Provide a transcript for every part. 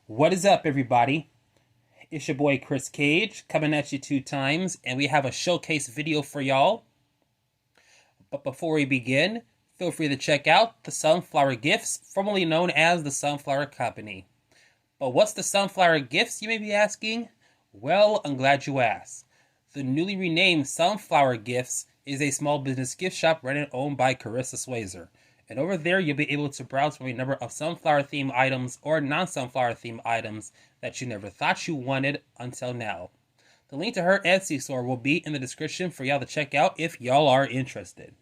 What is up, everybody? It's your boy Chris Cage coming at you 2 times, and we have a showcase video for y'all. But before we begin, feel free to check out the Sunflower Gifts, formerly known as the Sunflower Company. But what's the Sunflower Gifts, you may be asking? Well, I'm glad you asked. The newly renamed Sunflower Gifts is a small business gift shop run and owned by Carissa Swayzer. And over there, you'll be able to browse from a number of sunflower-themed items or non-sunflower-themed items that you never thought you wanted until now. The link to her Etsy store will be in the description for y'all to check out if y'all are interested.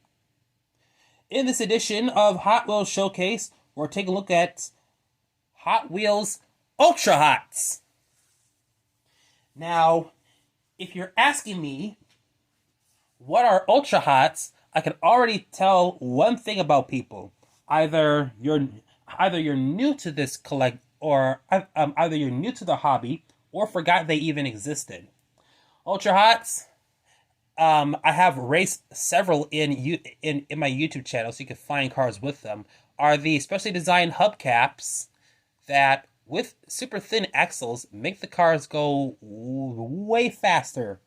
In this edition of Hot Wheels Showcase, we're taking a look at Hot Wheels Ultra Hots. Now, if you're asking me, what are Ultra Hots? I can already tell one thing about people. Either you're new to this either you're new to the hobby or forgot they even existed. Ultra Hots, I have raced several in my YouTube channel, so you can find cars with them. Are the specially designed hubcaps that, with super thin axles, make the cars go way faster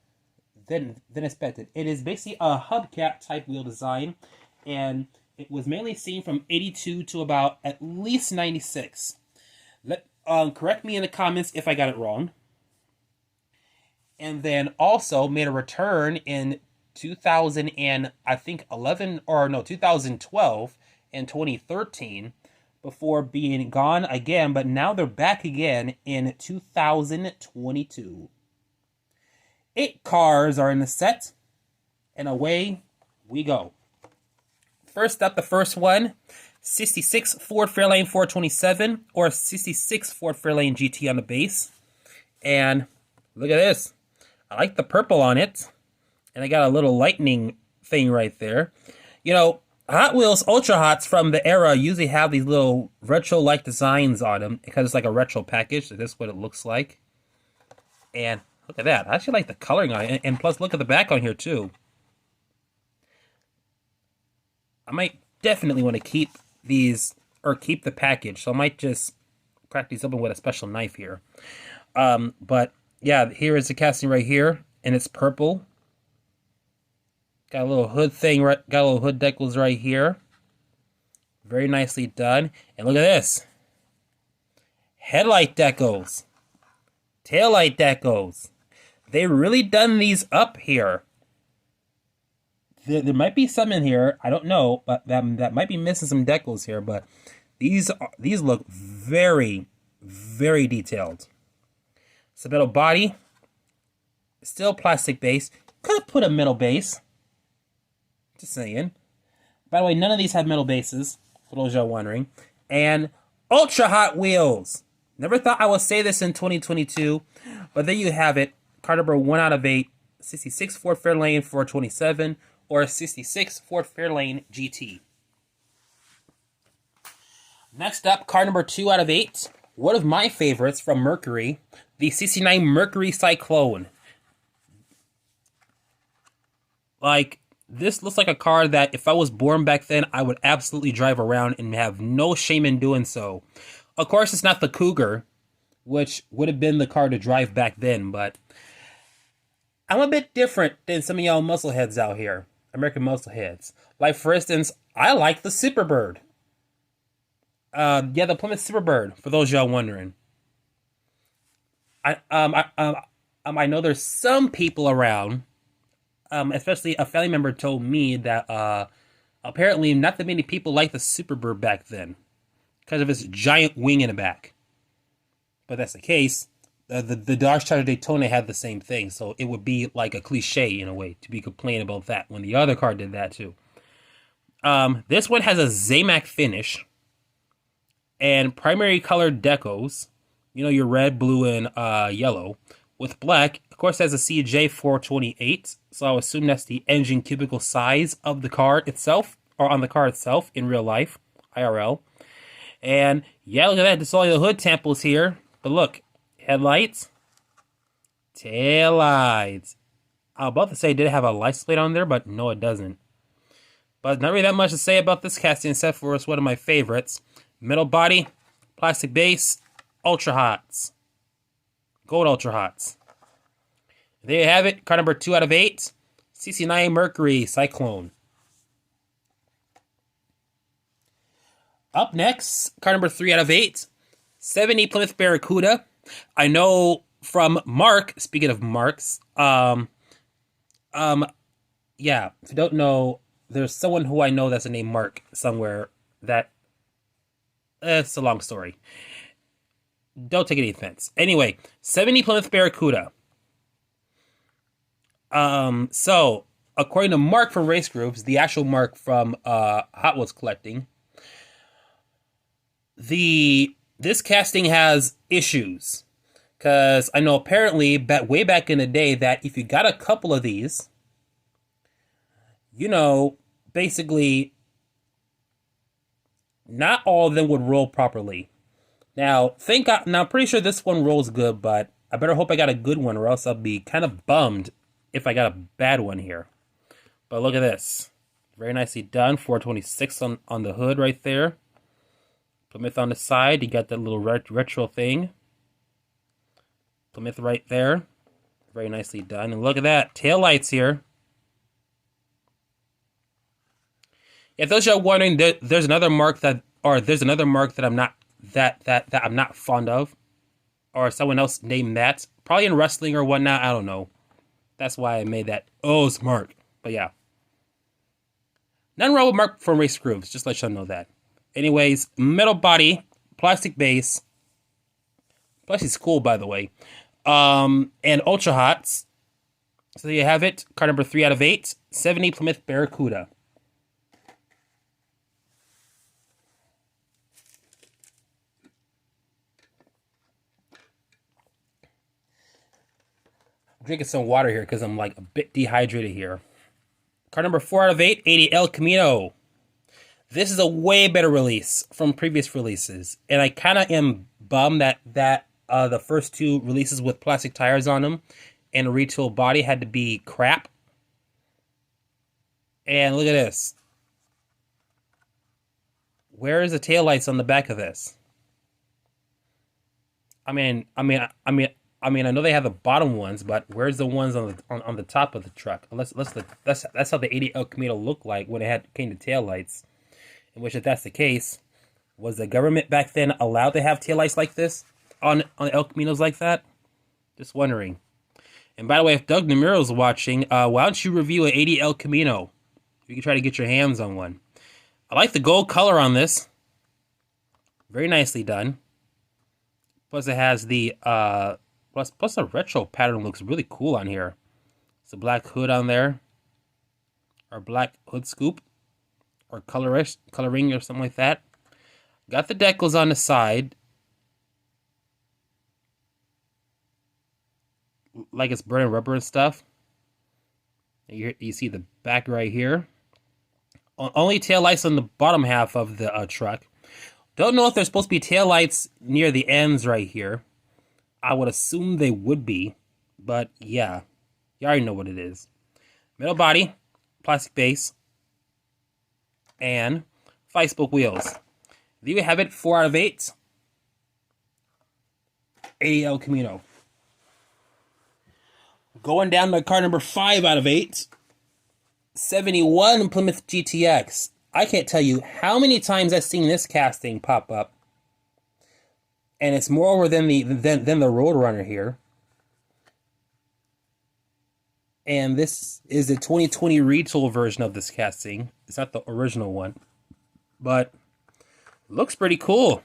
than expected. It is basically a hubcap type wheel design, and it was mainly seen from 82 to about at least 96. Correct me in the comments if I got it wrong. And then also made a return in 2012 and 2013 before being gone again, but now they're back again in 2022. 8 cars are in the set, and away we go. First up, the first one, 66 Ford Fairlane 427, or 66 Ford Fairlane GT on the base. And look at this. I like the purple on it, and I got a little lightning thing right there. You know, Hot Wheels Ultra Hots from the era usually have these little retro-like designs on them, because it's like a retro package, so this is what it looks like. And look at that. I actually like the coloring on it. And plus, look at the back on here, too. I might definitely want to keep these, or keep the package. So I might just crack these open with a special knife here. But, yeah, here is the casting right here. And it's purple. Got a little hood thing, got a little hood decals right here. Very nicely done. And look at this. Headlight decals. Taillight decals. They really done these up here. There might be some in here, I don't know, but that might be missing some decals here. But these look very, very detailed. It's a metal body, still plastic base. Could have put a metal base. Just saying. By the way, none of these have metal bases, for those y'all wondering. And Ultra Hot Wheels. Never thought I would say this in 2022, but there you have it. Car number 1 out of 8, 66 Ford Fairlane 427, or 66 Ford Fairlane GT. Next up, car number 2 out of 8, one of my favorites from Mercury, the 69 Mercury Cyclone. Like, this looks like a car that if I was born back then, I would absolutely drive around and have no shame in doing so. Of course, it's not the Cougar, which would have been the car to drive back then, but I'm a bit different than some of y'all muscleheads out here, American muscleheads. Like, for instance, I like the Superbird. Yeah, the Plymouth Superbird, for those y'all wondering. I know there's some people around, especially a family member told me that apparently not that many people liked the Superbird back then, because of its giant wing in the back. But that's the case. The Dodge Charger Daytona had the same thing, so it would be like a cliche in a way to be complaining about that when the other car did that too. This one has a Zamac finish and primary colored decals. You know, your red, blue, and yellow with black. Of course, it has a CJ428, so I assume that's the engine cubicle size of the car itself, or on the car itself in real life, IRL. And yeah, look at that. Just all the hood tamples here. But look, headlights, taillights. I was about to say, did it have a license plate on there? But no, it doesn't. But not really that much to say about this casting, except for it's one of my favorites. Metal body, plastic base, Ultra Hots. Gold Ultra Hots. There you have it. Car number 2 out of 8. CC9 Mercury Cyclone. Up next, car number 3 out of 8. 70 Plymouth Barracuda. I know from Mark, speaking of Marks, yeah, if you don't know, there's someone who I know that's named Mark somewhere that, it's a long story. Don't take any offense. Anyway, 70 Plymouth Barracuda. So, according to Mark from Race Groups, the actual Mark from Hot Wheels Collecting, this casting has issues. Because I know apparently, way back in the day, that if you got a couple of these, you know, basically, not all of them would roll properly. Now, I'm pretty sure this one rolls good, but I better hope I got a good one, or else I'll be kind of bummed if I got a bad one here. But look at this. Very nicely done. 426 on the hood right there. Plymouth on the side. You got that little retro thing. Plymouth right there. Very nicely done. And look at that. Tail lights here. If those are wondering, there's another mark that I'm not that I'm not fond of, or someone else named that, probably in wrestling or whatnot. I don't know. That's why I made that. Oh, it's Mark. But yeah, nothing wrong with Mark from Race Grooves. Just let y'all know that. Anyways, metal body, plastic base. Plastic's cool, by the way. And Ultra Hots. So there you have it. Car number 3 out of 8. 70 Plymouth Barracuda. Drinking some water here because I'm like a bit dehydrated here. Car number 4 out of 8, 80 El Camino. This is a way better release from previous releases, and I kind of am bummed that the first 2 releases with plastic tires on them and a retool body had to be crap. And look at this. Where is the taillights on the back of this? I mean, I know they have the bottom ones, but where's the ones on the top of the truck? That's how the 80 El Camino looked like when it came to taillights. In which, if that's the case, was the government back then allowed to have taillights like this on El Caminos like that? Just wondering. And by the way, if Doug Nemiro's watching, why don't you review an 80 El Camino? You can try to get your hands on one. I like the gold color on this. Very nicely done. Plus, it has the plus the retro pattern looks really cool on here. It's a black hood on there, or black hood scoop, or coloring or something like that. Got the decals on the side, like it's burning rubber and stuff. You see the back right here. Only taillights on the bottom half of the truck. Don't know if there's supposed to be taillights near the ends right here. I would assume they would be, but yeah, you already know what it is. Metal body, plastic base, and 5-spoke wheels. There you have it, 4 out of 8. 80 El Camino. Going down to car number 5 out of 8. 71 Plymouth GTX. I can't tell you how many times I've seen this casting pop up. And it's moreover than the Roadrunner here. And this is the 2020 retool version of this casting. It's not the original one. But looks pretty cool.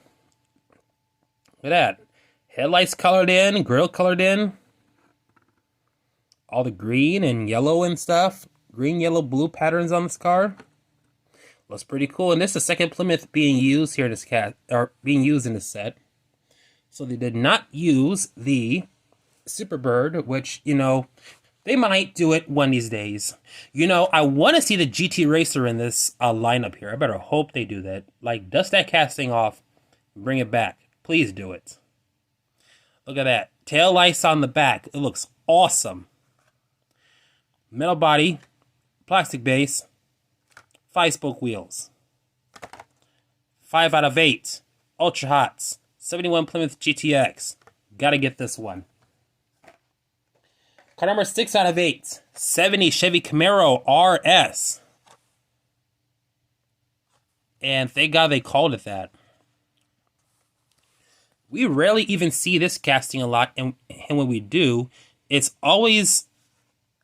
Look at that. Headlights colored in, grille colored in. All the green and yellow and stuff. Green, yellow, blue patterns on this car. Looks pretty cool. And this is the second Plymouth being used here in this being used in this set. So they did not use the Superbird, which, you know, they might do it one of these days. You know, I want to see the GT Racer in this lineup here. I better hope they do that. Like, dust that casting off, bring it back. Please do it. Look at that. Tail lights on the back. It looks awesome. Metal body, plastic base, 5-spoke wheels. 5 out of 8. Ultra Hots. 71 Plymouth GTX. Gotta get this one. Car number 6 out of 8. 70 Chevy Camaro RS. And thank God they called it that. We rarely even see this casting a lot, and when we do, it's always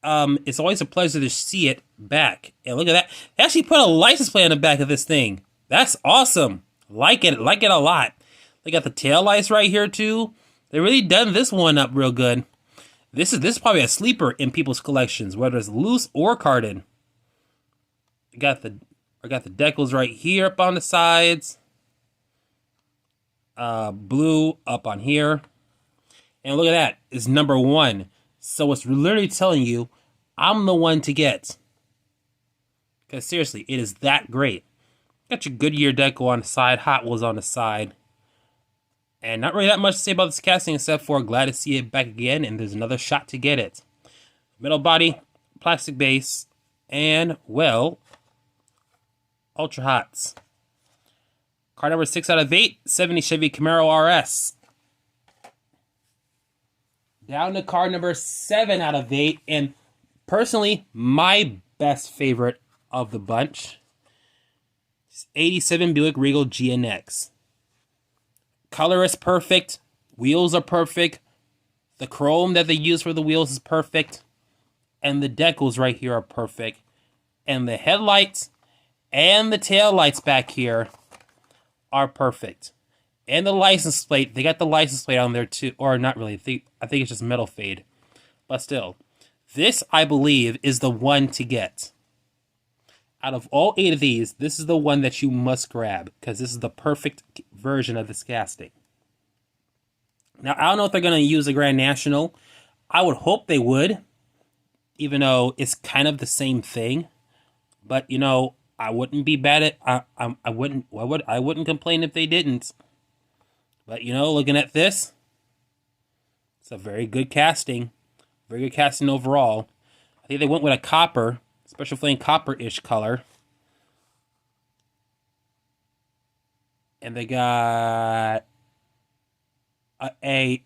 a pleasure to see it back. And look at that. They actually put a license plate on the back of this thing. That's awesome. Like it a lot. They got the tail lights right here too. They really done this one up real good. This is probably a sleeper in people's collections, whether it's loose or carded. I got the decals right here up on the sides. Blue up on here. And look at that. It's number 1. So it's literally telling you I'm the one to get. Because seriously, it is that great. Got your Goodyear decal on the side, Hot Wheels on the side. And not really that much to say about this casting except for glad to see it back again, and there's another shot to get it. Metal body, plastic base, and, well, ultra hots. Car number 6 out of 8, 70 Chevy Camaro RS. Down to car number 7 out of 8, and personally, my best favorite of the bunch. 87 Buick Regal GX. Color is perfect. Wheels are perfect. The chrome that they use for the wheels is perfect. And the decals right here are perfect. And the headlights and the tail lights back here are perfect. And the license plate, they got the license plate on there too. Or not really. I think it's just metal fade. But still, this, I believe, is the one to get. Out of all 8 of these, this is the one that you must grab, because this is the perfect version of this casting. Now, I don't know if they're going to use the Grand National. I would hope they would, even though it's kind of the same thing. But, you know, I wouldn't be bad at I wouldn't complain if they didn't. But, you know, looking at this, it's a very good casting. Very good casting overall. I think they went with a copper. Special flame copper-ish color. And they got a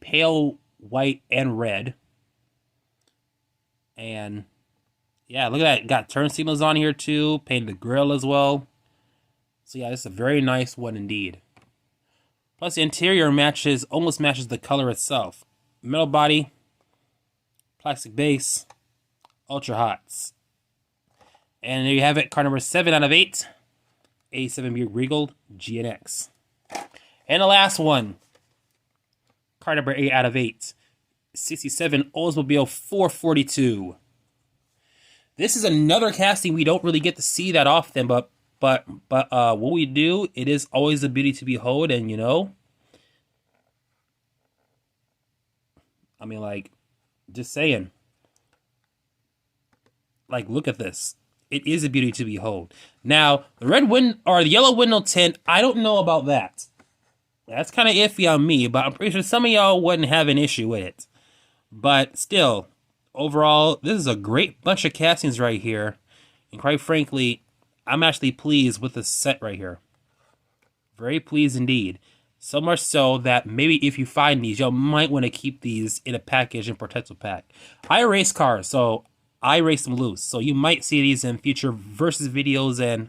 pale white and red. And yeah, look at that. Got turn signals on here too. Painted the grill as well. So yeah, this is a very nice one indeed. Plus the interior almost matches the color itself. Metal body, plastic base, ultra hots. And there you have it, car number 7 out of 8. 87 Buick Regal GX. And the last one, car number 8 out of 8. 67 Oldsmobile 442. This is another casting we don't really get to see that often, but what we do, it is always a beauty to behold, and you know, I mean, like, just saying. Like, look at this. It is a beauty to behold. Now, the the yellow window tint, I don't know about that. That's kind of iffy on me, but I'm pretty sure some of y'all wouldn't have an issue with it. But still, overall, this is a great bunch of castings right here. And quite frankly, I'm actually pleased with this set right here. Very pleased indeed. So much so that maybe if you find these, y'all might want to keep these in a package and protective pack. I race cars, so I race them loose. So you might see these in future versus videos and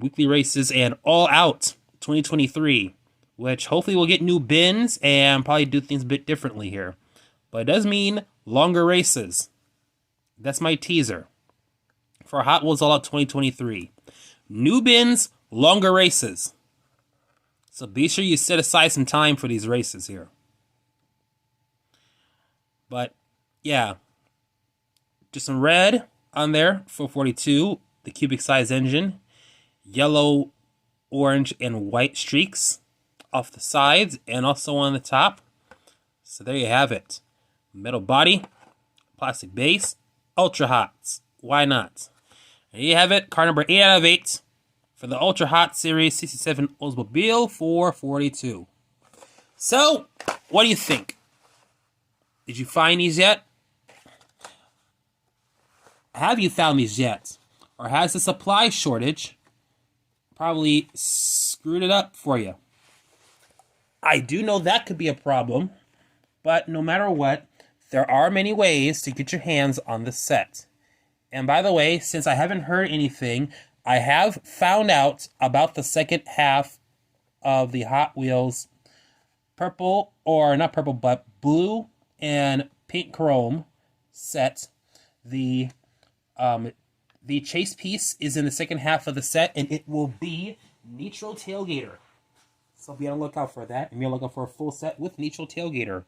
weekly races and All Out 2023, which hopefully will get new bins and probably do things a bit differently here. But it does mean longer races. That's my teaser for Hot Wheels All Out 2023. New bins, longer races. So be sure you set aside some time for these races here. But yeah, just some red on there for 42, the cubic size engine. Yellow, orange, and white streaks off the sides and also on the top. So there you have it. Metal body, plastic base, ultra hots. Why not? There you have it. Car number 8 out of 8 for the Ultra Hot Series 67 Oldsmobile 442. So, what do you think? Did you find these yet? Have you found these yet? Or has the supply shortage probably screwed it up for you. I do know that could be a problem, but no matter what, there are many ways to get your hands on the set. And by the way, since I haven't heard anything, I have found out about the second half of the Hot Wheels purple, or not purple, but blue and pink chrome set. The chase piece is in the second half of the set, and it will be neutral tailgater. So be on the lookout for that, and be on the lookout for a full set with neutral tailgater.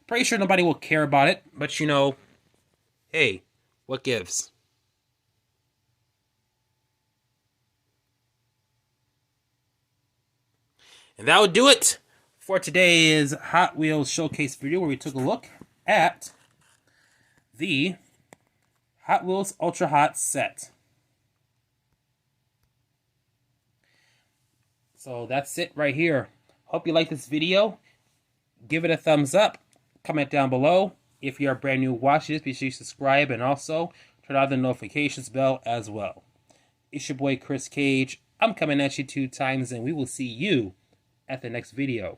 Pretty sure nobody will care about it, but you know, hey, what gives? And that would do it for today's Hot Wheels showcase video, where we took a look at the Hot Wheels Ultra Hot set. So that's it right here. Hope you like this video. Give it a thumbs up. Comment down below. If you are brand new watching this, be sure you subscribe, and also turn on the notifications bell as well. It's your boy Chris Cage. I'm coming at you 2 times, and we will see you at the next video.